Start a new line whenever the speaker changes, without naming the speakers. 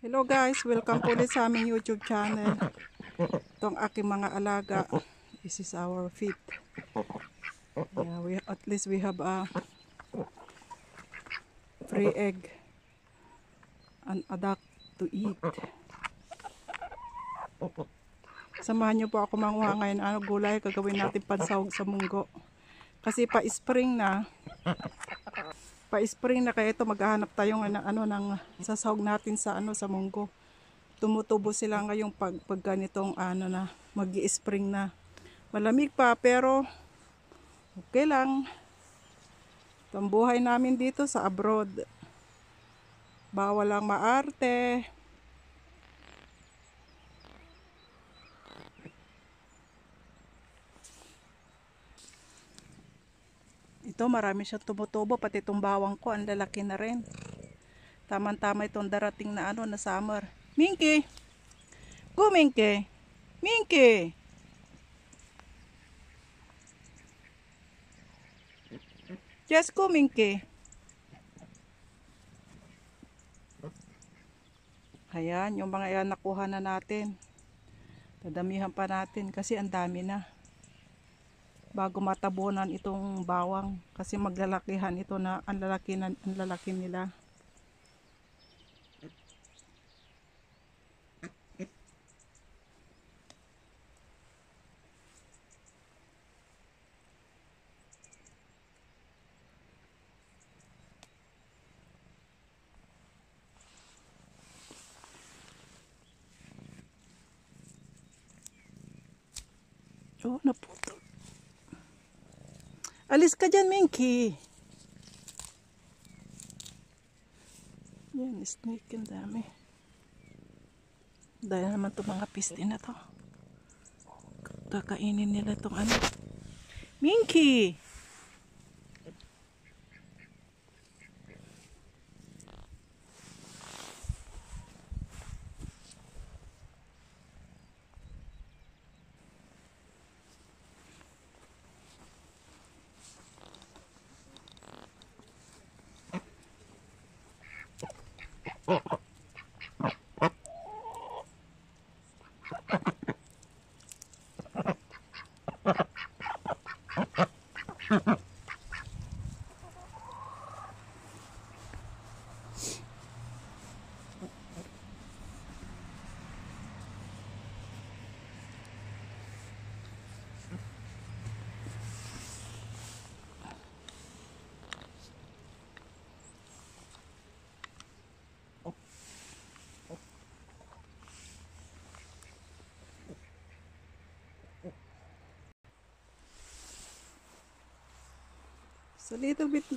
Hello guys, welcome po ulit sa aming YouTube channel. Itong aking mga alaga. This is our feed. Yeah, at least we have a free egg and a duck to eat. Samahan niyo po ako manguha ngayon. Gulay, gagawin natin pansahog sa munggo. Kasi pa-spring na. Pa-spring na kaya ito maghahanap tayo ng sasahog natin sa sa munggo. Tumutubo sila ngayong pag ganitong na magi-spring na. Malamig pa pero okay lang. Ito ang buhay namin dito sa abroad. Bawal lang maarte. Ito marami siyang tumutubo, pati itong bawang ko ang lalaki na rin. Tama-tama itong darating na na summer. Minky! Go Minky! Minky! Just go Minky! Ayan, yung mga yan nakuha na natin. Dadamihan pa natin kasi ang dami na. Bago matabunan itong bawang kasi maglalakihan ito na ang lalaki nila. Oh, naputol. Alis ka dyan, Minky. Yan, snake ang dami. Dahil naman itong mga piste na to. Kakainin nila itong Minky! So little bit